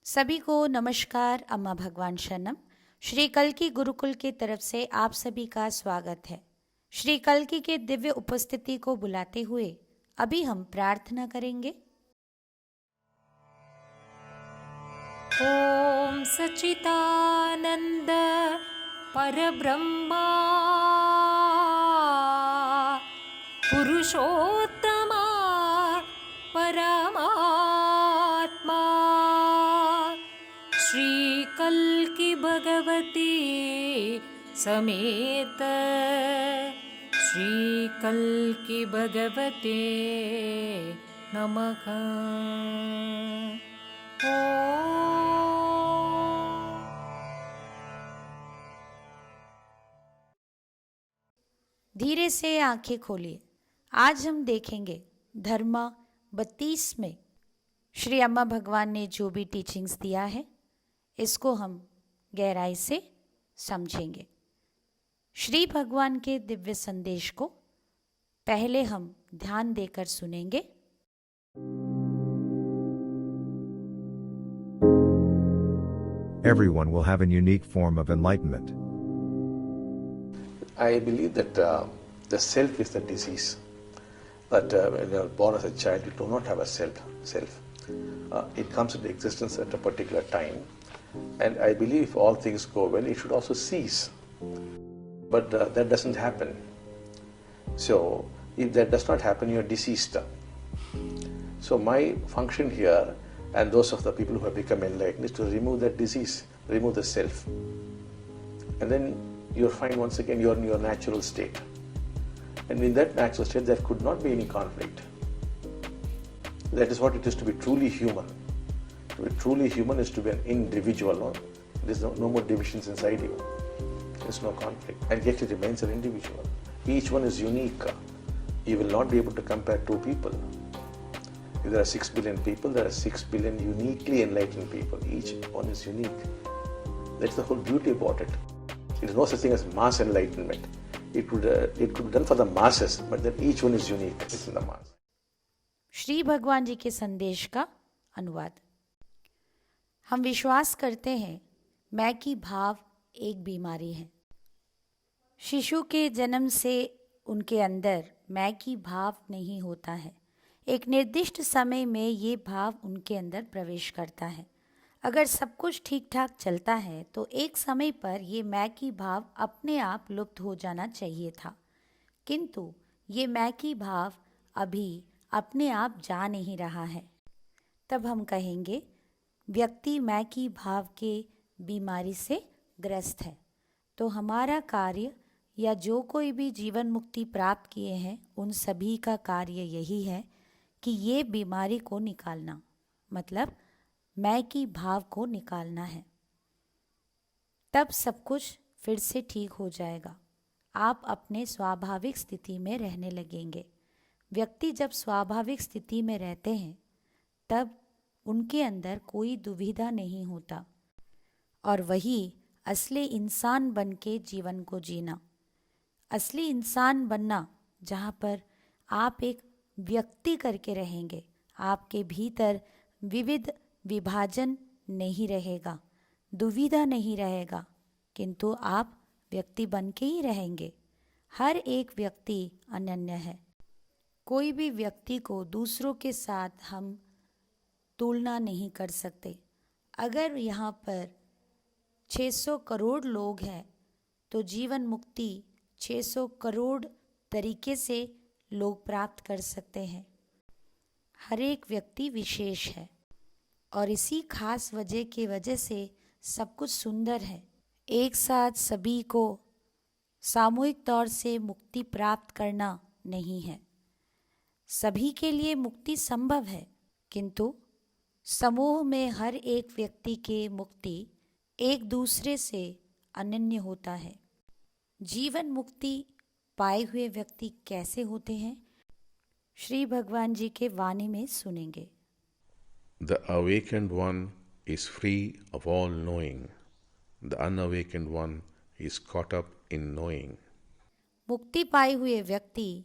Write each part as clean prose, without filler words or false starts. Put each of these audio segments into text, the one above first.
सभी को नमस्कार। अम्मा भगवान शरणम। श्री कल्की गुरुकुल की तरफ से आप सभी का स्वागत है। श्री कल्की के दिव्य उपस्थिति को बुलाते हुए अभी हम प्रार्थना करेंगे। ओम सच्चिदानंद परब्रह्मा पुरुषोत्तमा परमात्मा श्री कल्की भगवती समेत श्री कल्की भगवते नमः। धीरे से आंखें खोलिए। आज हम देखेंगे धर्म 32 में श्री अम्मा भगवान ने जो भी टीचिंग्स दिया है इसको हम गहराई से समझेंगे। श्री भगवान के दिव्य संदेश को पहले हम ध्यान देकर सुनेंगे। Everyone will have a unique form of enlightenment. I believe that the self is the disease. That when you are born as a child, you do not have a self. It comes into existence at a particular time. And I believe if all things go well, it should also cease. But that doesn't happen. So if that does not happen, you are diseased. So my function here, and those of the people who have become enlightened, is to remove that disease, remove the self. And then you'll find once again you're in your natural state. And in that natural state, there could not be any conflict. That is what it is to be truly human. To be truly human is to be an individual. No? There is no more divisions inside you. There is no conflict. And yet it remains an individual. Each one is unique. You will not be able to compare two people. If there are 6 billion people, there are 6 billion uniquely enlightened people. Each one is unique. That's the whole beauty about it. There is no such thing as mass enlightenment. It could be done for the masses, but then each one is unique. It's in the mass. Shri भगवान जी के संदेश का अनुवाद। हम विश्वास करते हैं मैं की भाव एक बीमारी है। शिशु के जन्म से उनके अंदर मैं की भाव नहीं होता है। एक निर्दिष्ट समय में ये भाव उनके अंदर प्रवेश करता है। अगर सब कुछ ठीक ठाक चलता है तो एक समय पर ये मैं की भाव अपने आप लुप्त हो जाना चाहिए था, किंतु ये मैं की भाव अभी अपने आप जा नहीं रहा है। तब हम कहेंगे व्यक्ति मैं की भाव के बीमारी से ग्रस्त है। तो हमारा कार्य या जो कोई भी जीवन मुक्ति प्राप्त किए हैं उन सभी का कार्य यही है कि ये बीमारी को निकालना, मतलब मैं की भाव को निकालना है। तब सब कुछ फिर से ठीक हो जाएगा। आप अपने स्वाभाविक स्थिति में रहने लगेंगे। व्यक्ति जब स्वाभाविक स्थिति में रहते हैं तब उनके अंदर कोई दुविधा नहीं होता, और वही असली इंसान बन के जीवन को जीना। असली इंसान बनना जहाँ पर आप एक व्यक्ति करके रहेंगे, आपके भीतर विविध विभाजन नहीं रहेगा, दुविधा नहीं रहेगा, किंतु आप व्यक्ति बन के ही रहेंगे। हर एक व्यक्ति अनन्य है। कोई भी व्यक्ति को दूसरों के साथ हम तुलना नहीं कर सकते। अगर यहाँ पर 600 करोड़ लोग हैं तो जीवन मुक्ति 600 करोड़ तरीके से लोग प्राप्त कर सकते हैं। हर एक व्यक्ति विशेष है और इसी खास वजह से सब कुछ सुंदर है। एक साथ सभी को सामूहिक तौर से मुक्ति प्राप्त करना नहीं है। सभी के लिए मुक्ति संभव है, किंतु समूह में हर एक व्यक्ति के मुक्ति एक दूसरे से अनन्य होता है। जीवन मुक्ति पाए हुए व्यक्ति कैसे होते हैं, श्री भगवान जी के वाणी में सुनेंगे। The awakened one is free of all knowing. The unawakened one is caught up in knowing. मुक्ति पाए हुए व्यक्ति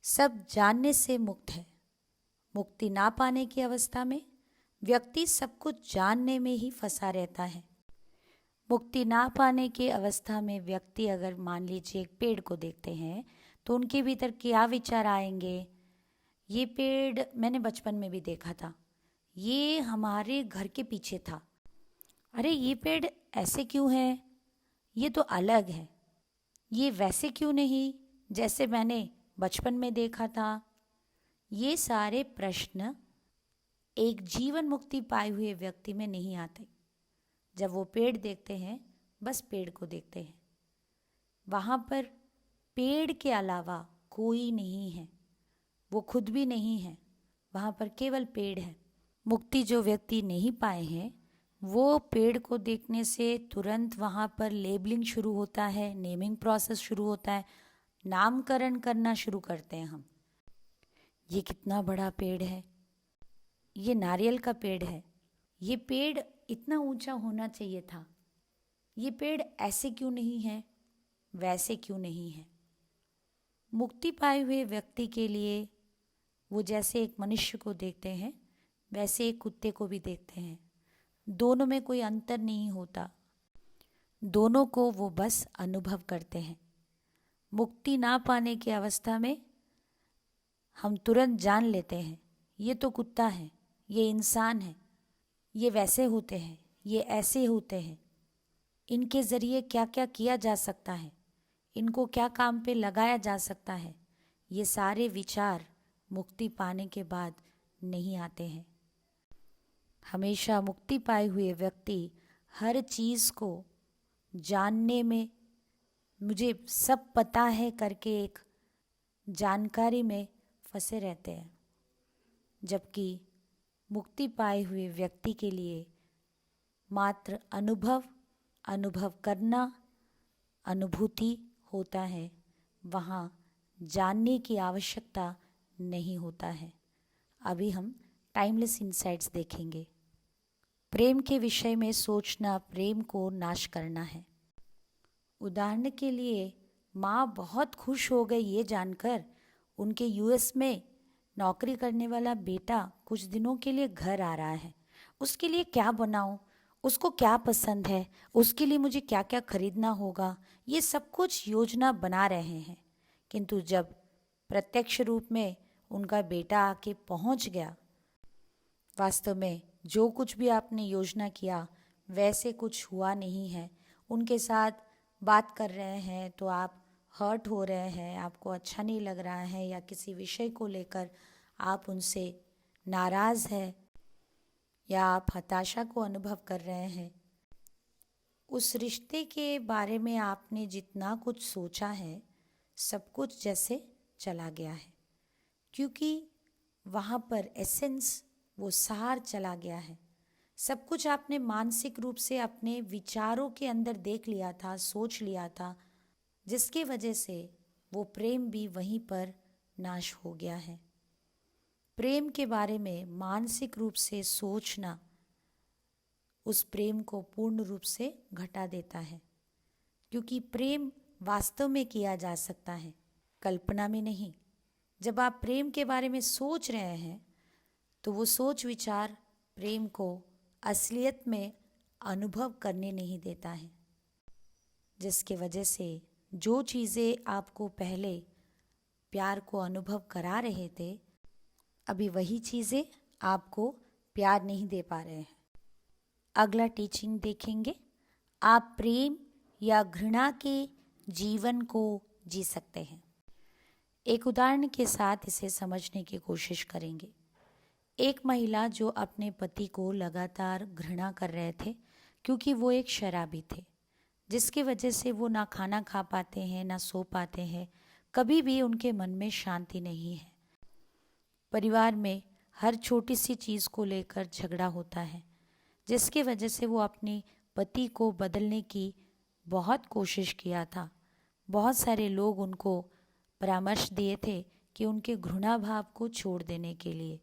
सब जानने से मुक्त है। मुक्ति ना पाने की अवस्था में व्यक्ति सब कुछ जानने में ही फंसा रहता है। मुक्ति ना पाने की अवस्था में व्यक्ति अगर मान लीजिए एक पेड़ को देखते हैं तो उनके भीतर क्या विचार आएंगे? ये पेड़ मैंने बचपन में भी देखा था, ये हमारे घर के पीछे था। अरे ये पेड़ ऐसे क्यों है? ये तो अलग है। ये वैसे क्यों नहीं जैसे मैंने बचपन में देखा था? ये सारे प्रश्न एक जीवन मुक्ति पाए हुए व्यक्ति में नहीं आते। जब वो पेड़ देखते हैं बस पेड़ को देखते हैं, वहाँ पर पेड़ के अलावा कोई नहीं है, वो खुद भी नहीं है, वहाँ पर केवल पेड़ है। मुक्ति जो व्यक्ति नहीं पाए हैं वो पेड़ को देखने से तुरंत वहाँ पर लेबलिंग शुरू होता है, नेमिंग प्रोसेस शुरू होता है, नामकरण करना शुरू करते हैं हम। ये कितना बड़ा पेड़ है, ये नारियल का पेड़ है, ये पेड़ इतना ऊंचा होना चाहिए था, ये पेड़ ऐसे क्यों नहीं है, वैसे क्यों नहीं है। मुक्ति पाए हुए व्यक्ति के लिए वो जैसे एक मनुष्य को देखते हैं वैसे एक कुत्ते को भी देखते हैं। दोनों में कोई अंतर नहीं होता, दोनों को वो बस अनुभव करते हैं। मुक्ति ना पाने की अवस्था में हम तुरंत जान लेते हैं ये तो कुत्ता है, ये इंसान है, ये वैसे होते हैं, ये ऐसे होते हैं, इनके ज़रिए क्या क्या किया जा सकता है, इनको क्या काम पे लगाया जा सकता है। ये सारे विचार मुक्ति पाने के बाद नहीं आते हैं। हमेशा मुक्ति पाए हुए व्यक्ति हर चीज़ को जानने में, मुझे सब पता है करके एक जानकारी में फंसे रहते हैं, जबकि मुक्ति पाए हुए व्यक्ति के लिए मात्र अनुभव करना अनुभूति होता है, वहाँ जानने की आवश्यकता नहीं होता है। अभी हम टाइमलेस इनसाइट्स देखेंगे। प्रेम के विषय में सोचना प्रेम को नाश करना है। उदाहरण के लिए माँ बहुत खुश हो गई ये जानकर उनके यूएस में नौकरी करने वाला बेटा कुछ दिनों के लिए घर आ रहा है। उसके लिए क्या बनाऊं, उसको क्या पसंद है, उसके लिए मुझे क्या क्या खरीदना होगा, ये सब कुछ योजना बना रहे हैं। किंतु जब प्रत्यक्ष रूप में उनका बेटा आके पहुंच गया, वास्तव में जो कुछ भी आपने योजना किया वैसे कुछ हुआ नहीं है। उनके साथ बात कर रहे हैं तो आप हर्ट हो रहे हैं, आपको अच्छा नहीं लग रहा है, या किसी विषय को लेकर आप उनसे नाराज़ हैं, या आप हताशा को अनुभव कर रहे हैं। उस रिश्ते के बारे में आपने जितना कुछ सोचा है सब कुछ जैसे चला गया है, क्योंकि वहाँ पर एसेंस, वो सार चला गया है। सब कुछ आपने मानसिक रूप से अपने विचारों के अंदर देख लिया था, सोच लिया था, जिसकी वजह से वो प्रेम भी वहीं पर नाश हो गया है। प्रेम के बारे में मानसिक रूप से सोचना उस प्रेम को पूर्ण रूप से घटा देता है, क्योंकि प्रेम वास्तव में किया जा सकता है, कल्पना में नहीं। जब आप प्रेम के बारे में सोच रहे हैं तो वो सोच विचार प्रेम को असलियत में अनुभव करने नहीं देता है, जिसके वजह से जो चीज़ें आपको पहले प्यार को अनुभव करा रहे थे, अभी वही चीज़ें आपको प्यार नहीं दे पा रहे हैं। अगला टीचिंग देखेंगे, आप प्रेम या घृणा के जीवन को जी सकते हैं। एक उदाहरण के साथ इसे समझने की कोशिश करेंगे। एक महिला जो अपने पति को लगातार घृणा कर रहे थे क्योंकि वो एक शराबी थे, जिसकी वजह से वो ना खाना खा पाते हैं, ना सो पाते हैं, कभी भी उनके मन में शांति नहीं है। परिवार में हर छोटी सी चीज़ को लेकर झगड़ा होता है, जिसकी वजह से वो अपने पति को बदलने की बहुत कोशिश किया था। बहुत सारे लोग उनको परामर्श दिए थे कि उनके घृणा भाव को छोड़ देने के लिए,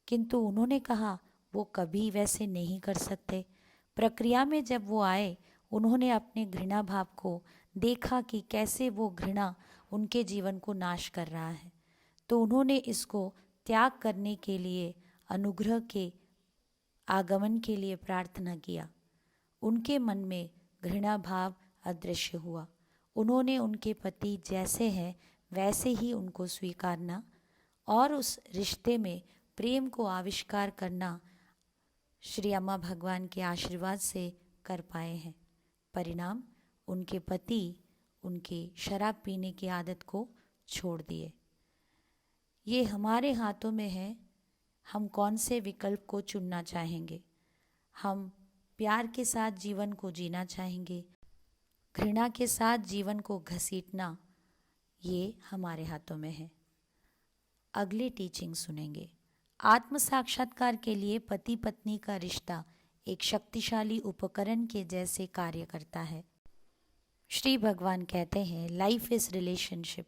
किंतु उन्होंने कहा वो कभी वैसे नहीं कर सकते। प्रक्रिया में जब वो आए, उन्होंने अपने घृणा भाव को देखा कि कैसे वो घृणा उनके जीवन को नाश कर रहा है, तो उन्होंने इसको त्याग करने के लिए अनुग्रह के आगमन के लिए प्रार्थना किया। उनके मन में घृणा भाव अदृश्य हुआ। उन्होंने उनके पति जैसे हैं वैसे ही उनको स्वीकारना और उस रिश्ते में प्रेम को आविष्कार करना श्री अम्मा भगवान के आशीर्वाद से कर पाए हैं। परिणाम, उनके पति उनके शराब पीने की आदत को छोड़ दिए। ये हमारे हाथों में है, हम कौन से विकल्प को चुनना चाहेंगे। हम प्यार के साथ जीवन को जीना चाहेंगे, घृणा के साथ जीवन को घसीटना, ये हमारे हाथों में है। अगली टीचिंग सुनेंगे। आत्म साक्षात्कार के लिए पति पत्नी का रिश्ता एक शक्तिशाली उपकरण के जैसे कार्य करता है। श्री भगवान कहते हैं, लाइफ इज रिलेशनशिप।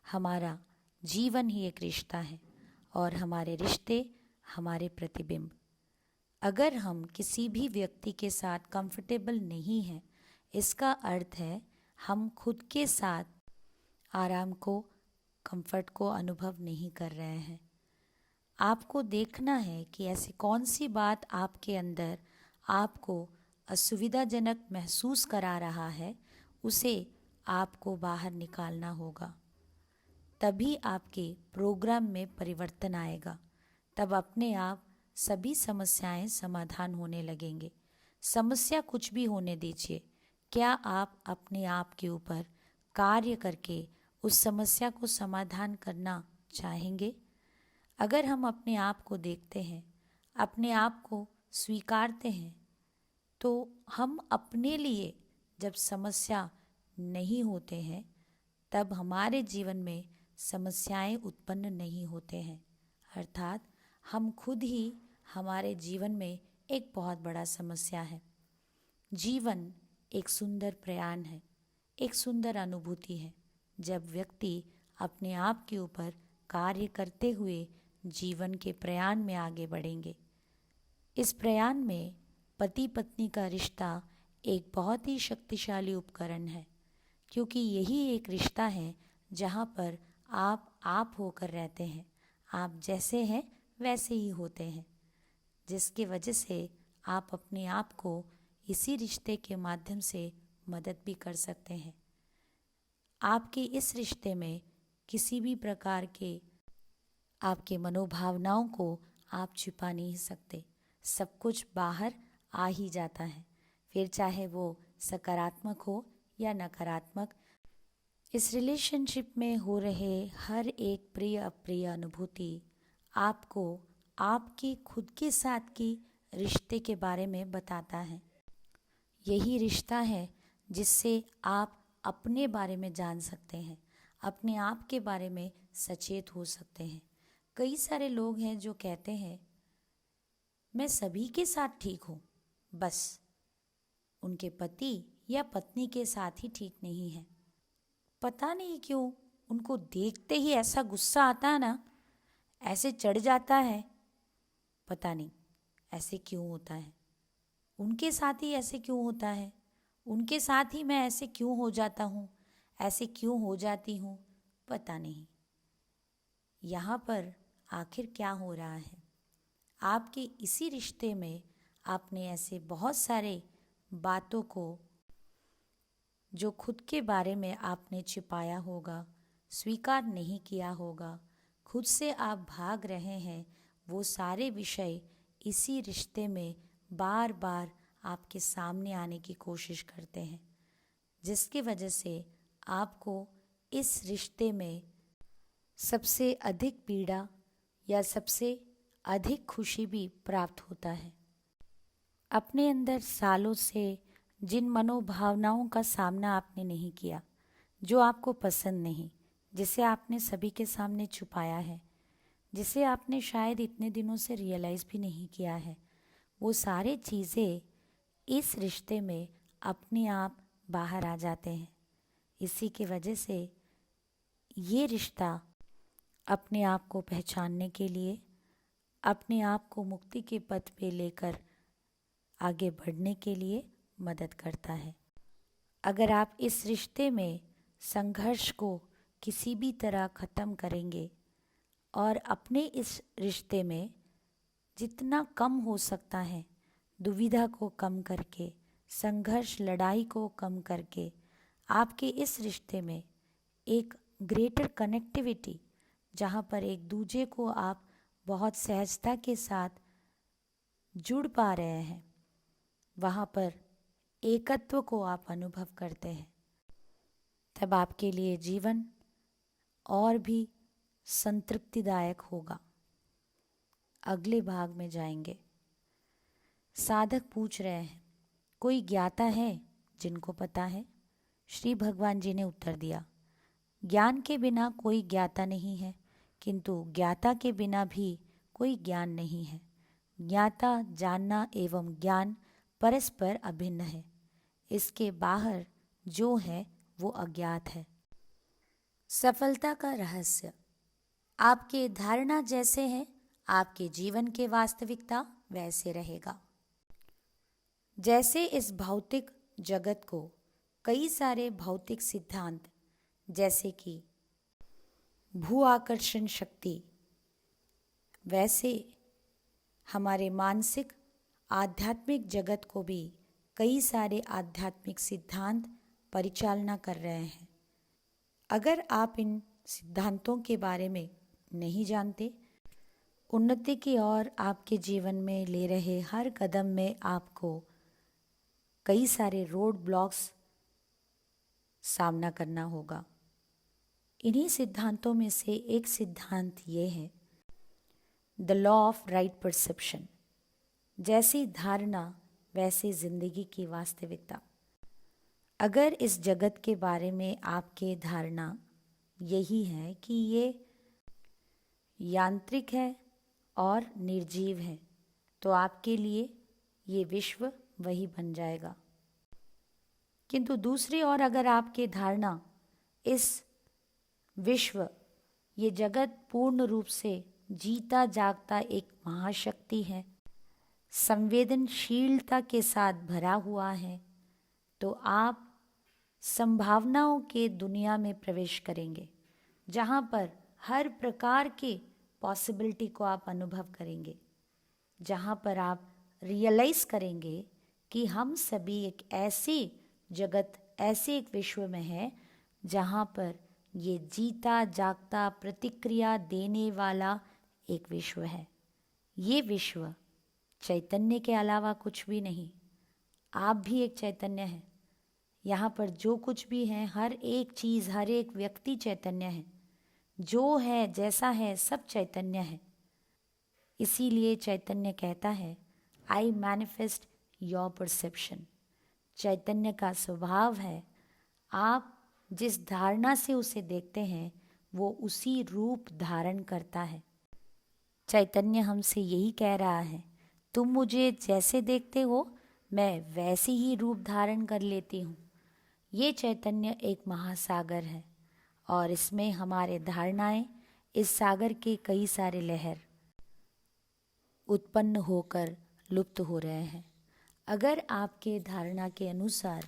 हमारा जीवन ही एक रिश्ता है और हमारे रिश्ते हमारे प्रतिबिंब। अगर हम किसी भी व्यक्ति के साथ कंफर्टेबल नहीं हैं, इसका अर्थ है हम खुद के साथ आराम को, कंफर्ट को अनुभव नहीं कर रहे हैं। आपको देखना है कि ऐसी कौन सी बात आपके अंदर आपको असुविधाजनक महसूस करा रहा है, उसे आपको बाहर निकालना होगा। तभी आपके प्रोग्राम में परिवर्तन आएगा। तब अपने आप सभी समस्याएं समाधान होने लगेंगे। समस्या कुछ भी होने दीजिए। क्या आप अपने आप के ऊपर कार्य करके उस समस्या को समाधान करना चाहेंगे? अगर हम अपने आप को देखते हैं, अपने आप को स्वीकारते हैं, तो हम अपने लिए जब समस्या नहीं होते हैं, तब हमारे जीवन में समस्याएं उत्पन्न नहीं होते हैं। अर्थात हम खुद ही हमारे जीवन में एक बहुत बड़ा समस्या है। जीवन एक सुंदर प्रयाण है, एक सुंदर अनुभूति है। जब व्यक्ति अपने आप के ऊपर कार्य करते हुए जीवन के प्रयाण में आगे बढ़ेंगे। इस प्रयाण में पति पत्नी का रिश्ता एक बहुत ही शक्तिशाली उपकरण है, क्योंकि यही एक रिश्ता है जहाँ पर आप होकर रहते हैं। आप जैसे हैं वैसे ही होते हैं, जिसकी वजह से आप अपने आप को इसी रिश्ते के माध्यम से मदद भी कर सकते हैं। आपके इस रिश्ते में किसी भी प्रकार के आपके मनोभावनाओं को आप छिपा नहीं सकते। सब कुछ बाहर आ ही जाता है, फिर चाहे वो सकारात्मक हो या नकारात्मक। इस रिलेशनशिप में हो रहे हर एक प्रिय अप्रिय अनुभूति आपको आपके खुद के साथ की रिश्ते के बारे में बताता है। यही रिश्ता है जिससे आप अपने बारे में जान सकते हैं, अपने आप के बारे में सचेत हो सकते हैं। कई सारे लोग हैं जो कहते हैं मैं सभी के साथ ठीक हूँ, बस उनके पति या पत्नी के साथ ही ठीक नहीं है। पता नहीं क्यों उनको देखते ही ऐसा गुस्सा आता है ना, ऐसे चढ़ जाता है। पता नहीं ऐसे क्यों होता है, उनके साथ ही ऐसे क्यों होता है, उनके साथ ही मैं ऐसे क्यों हो जाता हूँ, ऐसे क्यों हो जाती हूँ, पता नहीं। यहाँ पर आखिर क्या हो रहा है? आपके इसी रिश्ते में आपने ऐसे बहुत सारे बातों को जो खुद के बारे में आपने छिपाया होगा, स्वीकार नहीं किया होगा, खुद से आप भाग रहे हैं, वो सारे विषय इसी रिश्ते में बार बार आपके सामने आने की कोशिश करते हैं, जिसकी वजह से आपको इस रिश्ते में सबसे अधिक पीड़ा या सबसे अधिक खुशी भी प्राप्त होता है। अपने अंदर सालों से जिन मनोभावनाओं का सामना आपने नहीं किया, जो आपको पसंद नहीं, जिसे आपने सभी के सामने छुपाया है, जिसे आपने शायद इतने दिनों से रियलाइज़ भी नहीं किया है, वो सारे चीज़ें इस रिश्ते में अपने आप बाहर आ जाते हैं। इसी की वजह से ये रिश्ता अपने आप को पहचानने के लिए, अपने आप को मुक्ति के पथ पे लेकर आगे बढ़ने के लिए मदद करता है। अगर आप इस रिश्ते में संघर्ष को किसी भी तरह ख़त्म करेंगे और अपने इस रिश्ते में जितना कम हो सकता है, दुविधा को कम करके, संघर्ष लड़ाई को कम करके, आपके इस रिश्ते में एक ग्रेटर कनेक्टिविटी, जहाँ पर एक दूजे को आप बहुत सहजता के साथ जुड़ पा रहे हैं, वहाँ पर एकत्व को आप अनुभव करते हैं, तब आपके लिए जीवन और भी संतृप्तिदायक होगा। अगले भाग में जाएंगे। साधक पूछ रहे हैं, कोई ज्ञाता है जिनको पता है? श्री भगवान जी ने उत्तर दिया, ज्ञान के बिना कोई ज्ञाता नहीं है, किंतु ज्ञाता के बिना भी कोई ज्ञान नहीं है। ज्ञाता, जानना एवं ज्ञान परस्पर अभिन्न है। इसके बाहर जो है वो अज्ञात है। सफलता का रहस्य आपके धारणा जैसे है, आपके जीवन के वास्तविकता वैसे रहेगा। जैसे इस भौतिक जगत को कई सारे भौतिक सिद्धांत जैसे कि भू आकर्षण शक्ति, वैसे हमारे मानसिक आध्यात्मिक जगत को भी कई सारे आध्यात्मिक सिद्धांत परिचालना कर रहे हैं। अगर आप इन सिद्धांतों के बारे में नहीं जानते, उन्नति की ओर आपके जीवन में ले रहे हर कदम में आपको कई सारे रोड ब्लॉक्स सामना करना होगा। इन्हीं सिद्धांतों में से एक सिद्धांत ये है, the law of right perception. जैसी धारणा वैसी जिंदगी की वास्तविकता। अगर इस जगत के बारे में आपके धारणा यही है कि ये यांत्रिक है और निर्जीव है, तो आपके लिए ये विश्व वही बन जाएगा। किंतु दूसरी ओर अगर आपकी धारणा इस विश्व, ये जगत पूर्ण रूप से जीता जागता एक महाशक्ति है, संवेदनशीलता के साथ भरा हुआ है, तो आप संभावनाओं के दुनिया में प्रवेश करेंगे, जहाँ पर हर प्रकार के पॉसिबिलिटी को आप अनुभव करेंगे, जहाँ पर आप रियलाइज़ करेंगे कि हम सभी एक ऐसी जगत, ऐसे एक विश्व में हैं जहाँ पर ये जीता जागता प्रतिक्रिया देने वाला एक विश्व है। ये विश्व चैतन्य के अलावा कुछ भी नहीं। आप भी एक चैतन्य हैं। यहाँ पर जो कुछ भी है, हर एक चीज़, हर एक व्यक्ति चैतन्य है। जो है, जैसा है, सब चैतन्य है। इसीलिए चैतन्य कहता है, आई मैनिफेस्ट योर परसेप्शन। चैतन्य का स्वभाव है, आप जिस धारणा से उसे देखते हैं वो उसी रूप धारण करता है। चैतन्य हमसे यही कह रहा है, तुम मुझे जैसे देखते हो मैं वैसे ही रूप धारण कर लेती हूँ। ये चैतन्य एक महासागर है और इसमें हमारे धारणाएं, इस सागर के कई सारे लहर उत्पन्न होकर लुप्त हो रहे हैं। अगर आपके धारणा के अनुसार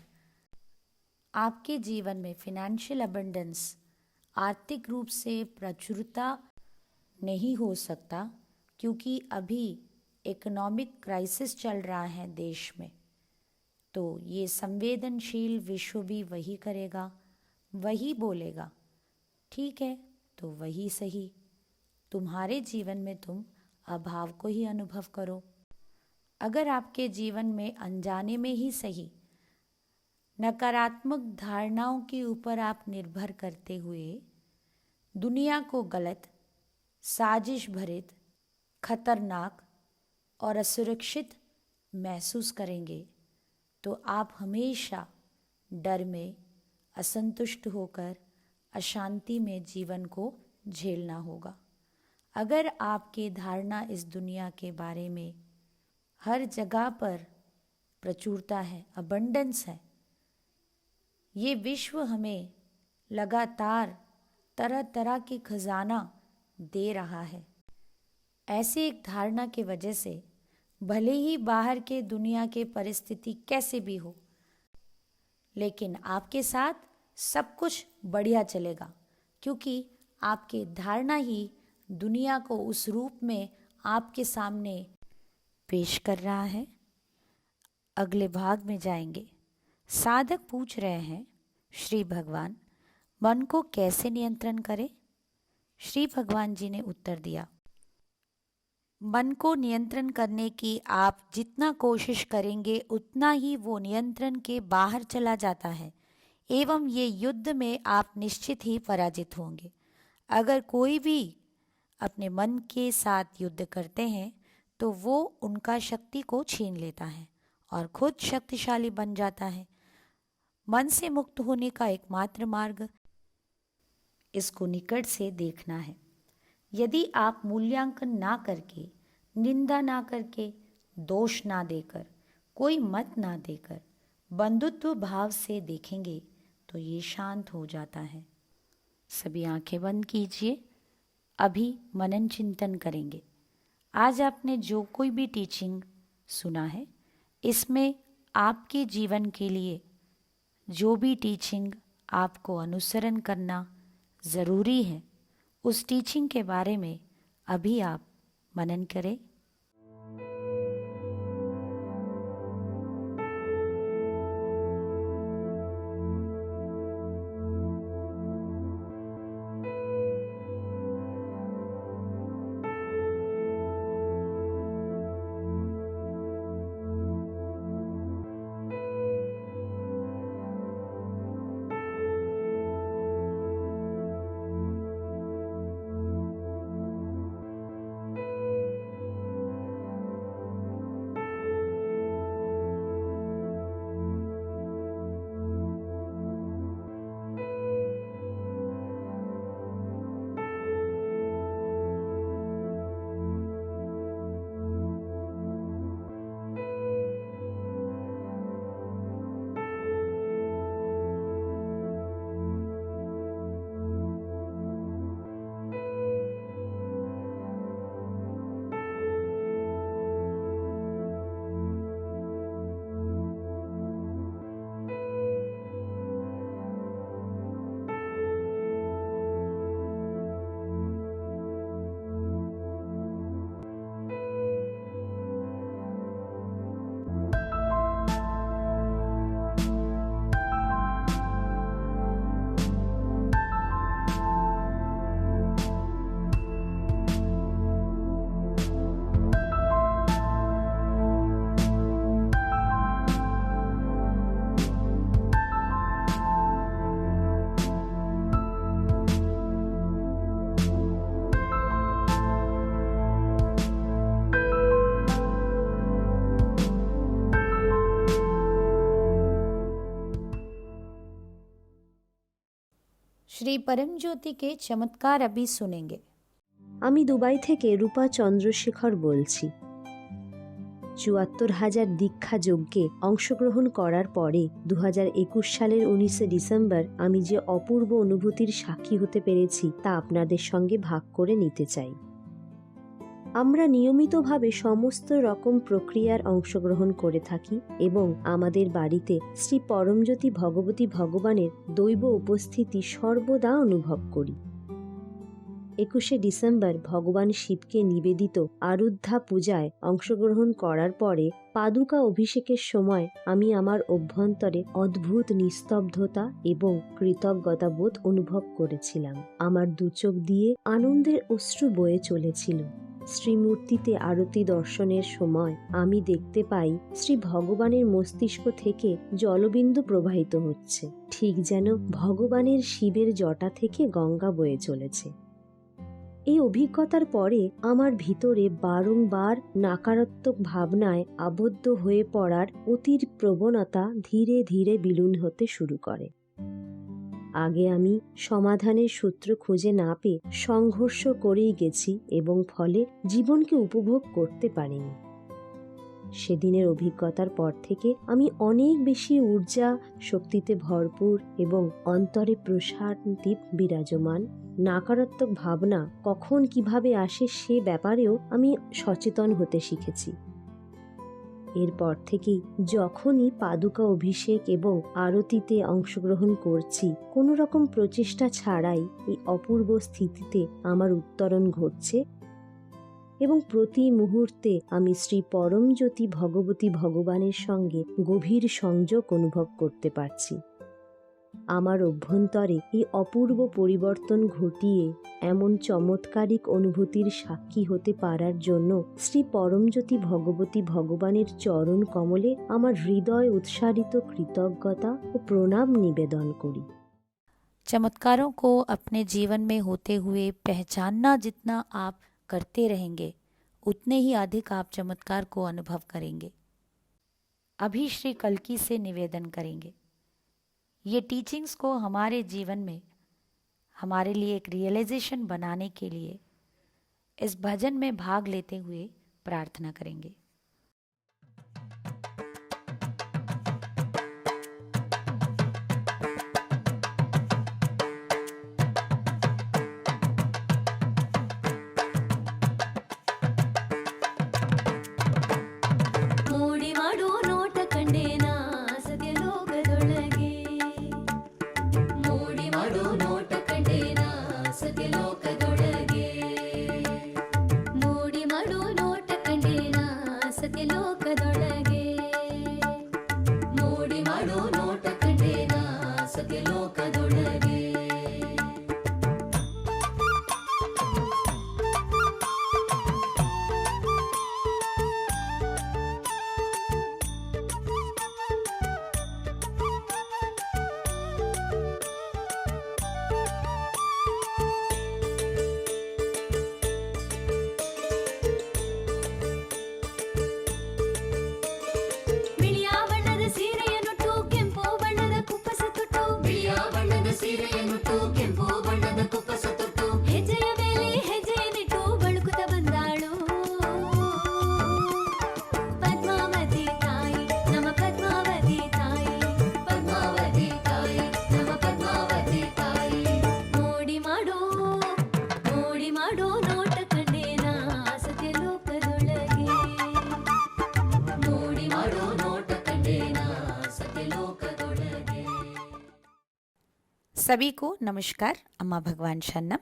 आपके जीवन में फिनेंशियल अबंडेंस, आर्थिक रूप से प्रचुरता नहीं हो सकता, क्योंकि अभी इकोनॉमिक क्राइसिस चल रहा है देश में, तो ये संवेदनशील विश्व भी वही करेगा, वही बोलेगा, ठीक है तो वही सही। तुम्हारे जीवन में तुम अभाव को ही अनुभव करो। अगर आपके जीवन में अनजाने में ही सही नकारात्मक धारणाओं के ऊपर आप निर्भर करते हुए दुनिया को गलत, साजिश भरित, खतरनाक और असुरक्षित महसूस करेंगे, तो आप हमेशा डर में असंतुष्ट होकर अशांति में जीवन को झेलना होगा। अगर आपकी धारणा इस दुनिया के बारे में हर जगह पर प्रचुरता है, अबंडेंस है, ये विश्व हमें लगातार तरह तरह के खजाना दे रहा है, ऐसी एक धारणा की वजह से भले ही बाहर के दुनिया के परिस्थिति कैसे भी हो, लेकिन आपके साथ सब कुछ बढ़िया चलेगा, क्योंकि आपकी धारणा ही दुनिया को उस रूप में आपके सामने पेश कर रहा है। अगले भाग में जाएंगे। साधक पूछ रहे हैं, श्री भगवान मन को कैसे नियंत्रण करें? श्री भगवान जी ने उत्तर दिया, मन को नियंत्रण करने की आप जितना कोशिश करेंगे उतना ही वो नियंत्रण के बाहर चला जाता है एवं ये युद्ध में आप निश्चित ही पराजित होंगे। अगर कोई भी अपने मन के साथ युद्ध करते हैं तो वो उनका शक्ति को छीन लेता है और खुद शक्तिशाली बन जाता है। मन से मुक्त होने का एकमात्र मार्ग इसको निकट से देखना है। यदि आप मूल्यांकन ना करके, निंदा ना करके, दोष ना देकर, कोई मत ना देकर बंधुत्व भाव से देखेंगे तो ये शांत हो जाता है। सभी आंखें बंद कीजिए। अभी मनन चिंतन करेंगे। आज आपने जो कोई भी टीचिंग सुना है, इसमें आपके जीवन के लिए जो भी टीचिंग आपको अनुसरण करना ज़रूरी है, उस टीचिंग के बारे में अभी आप मनन करें। श्री परम ज्योति के चमत्कार अभी सुनेंगे। আমি দুবাই থেকে রূপা চন্দ্রশেখর বলছি। ৭৪,০০০ দীক্ষা যজ্ঞে অংশগ্রহণ করার পরে ২০২১ সালের ১৯শে ডিসেম্বর আমি যে অপূর্ব অনুভূতির সাক্ষী হতে পেরেছি তা আপনাদের সঙ্গে ভাগ করে নিতে চাই। আমরা নিয়মিতভাবে সমস্ত রকম প্রক্রিয়ার অংশগ্রহণ করে থাকি এবং আমাদের বাড়িতে শ্রী পরমজ্যোতি ভগবতী ভগবানের দৈব উপস্থিতি সর্বদা অনুভব করি। ২১শে ডিসেম্বর ভগবান শিবকে নিবেদিত আরুদ্ধা পূজায় অংশগ্রহণ করার পরে পাদুকা অভিষেকের সময় আমি আমার অভ্যন্তরে অদ্ভুত নিস্তব্ধতা এবং কৃতজ্ঞতা বোধ অনুভব করেছিলাম। আমার দুচোখ দিয়ে আনন্দের অশ্রু বয়ে চলেছিল। শ্রীমূর্তিতে আরতি দর্শনের সময় আমি দেখতে পাই শ্রী ভগবানের মস্তিষ্ক থেকে জলবিন্দু প্রবাহিত হচ্ছে, ঠিক যেন ভগবানের শিবের জটা থেকে গঙ্গা বয়ে চলেছে। এই অভিজ্ঞতার পরে আমার ভিতরে বারংবার নাকারাত্মক ভাবনায় আবদ্ধ হয়ে পড়ার অতির প্রবণতা ধীরে ধীরে বিলীন হতে শুরু করে। আগে আমি সমাধানের সূত্র খুঁজে না পেয়ে সংঘর্ষ করেই গেছি এবং ফলে জীবনকে উপভোগ করতে পারিনি। সেদিনের অভিজ্ঞতার পর থেকে আমি অনেক বেশি ঊর্জা শক্তিতে ভরপুর এবং অন্তরে প্রশান্তি বিরাজমান। নাকারাত্মক ভাবনা কখন কিভাবে আসে সে ব্যাপারেও আমি সচেতন হতে শিখেছি। এরপর থেকেই যখনই পাদুকা অভিষেক এবং আরতিতে অংশগ্রহণ করছি, কোনো রকম প্রচেষ্টা ছাড়াই এই অপূর্ব স্থিতিতে আমার উত্তরণ ঘটছে এবং প্রতি মুহূর্তে আমি শ্রী পরমজ্যোতি ভগবতী ভগবানের সঙ্গে গভীর সংযোগ অনুভব করতে পারছি। আমার অভ্যন্তরে এই অপূর্ব পরিবর্তন ঘটিয়ে এমন চমৎকারিক অনুভূতির সাক্ষী হতে পারার জন্য শ্রী পরমজ্যোতি ভগবতী ভগবানের চরণ কমলে আমার হৃদয় উৎসারিত কৃতজ্ঞতা ও প্রণাম নিবেদন করি। चमत्कारों को अपने जीवन में होते हुए पहचानना जितना आप करते रहेंगे, उतने ही अधिक आप चमत्कार को अनुभव करेंगे। अभी श्री कल्की से निवेदन करेंगे, ये टीचिंग्स को हमारे जीवन में हमारे लिए एक रियलाइजेशन बनाने के लिए इस भजन में भाग लेते हुए प्रार्थना करेंगे। ಮೋಡಿ ಮಾಡೋ ನೋಟ ಕಂಡೇನಾ ಸತ್ಯಲೋಕದೊಳಗೆ, ಮೋಡಿ ಮಾಡೋ ನೋಟ ಕಂಡೇನಾ ಸತ್ಯಲೋಕದೊಳಗೆ, ಮೋಡಿ ಮಾಡೋ ನೋಟ ಕಂಡೇನಾ ಸತ್ಯಲೋಕದೊಳಗೆ, ಮೋಡಿ ಮಾಡೋ ನೋಟ ಕಂಡೇನಾ ಸತ್ಯಲೋಕದೊಳಗೆ. ಬಿಳಿಯ ಬಣ್ಣದ ಸೀರೆಯನ್ನುಟ್ಟು ಕೆಂಪು ಬಣ್ಣದ ಕುಪ್ಪಸ ತೊಟ್ಟು, ಬಿಳಿಯ ಬಣ್ಣದ ಸೀರೆಯನ್ನುಟ್ಟು ಕೆಂಪು ಬಣ್ಣದ ಕುಪ್ಪಸ ತೊಟ್ಟು, ಹೆಜ್ಜೆಯ ಮೇಲೆ ಹೆಜ್ಜೆಯನ್ನಿಟ್ಟು ಬಳುಕುತ್ತ ಬಂದಾಳು ಪದ್ಮಾವತಿ ತಾಯಿ, ನಮ್ಮ ಪದ್ಮಾವತಿ ತಾಯಿ, ಪದ್ಮಾವತಿ ತಾಯಿ, ನಮ್ಮ ಪದ್ಮಾವತಿ ತಾಯಿ. ಮೋಡಿ ಮಾಡೋ ನೋಟ ಕಂಡೇನಾ ಸತ್ಯಲೋಕದೊಳಗೆ, ಮೋಡಿ ಮಾಡೋ ನೋಟ ಕಂಡೇನಾ ಸತ್ಯಲೋಕದೊಳಗೆ. सभी को नमस्कार। अम्मा भगवान शरणम।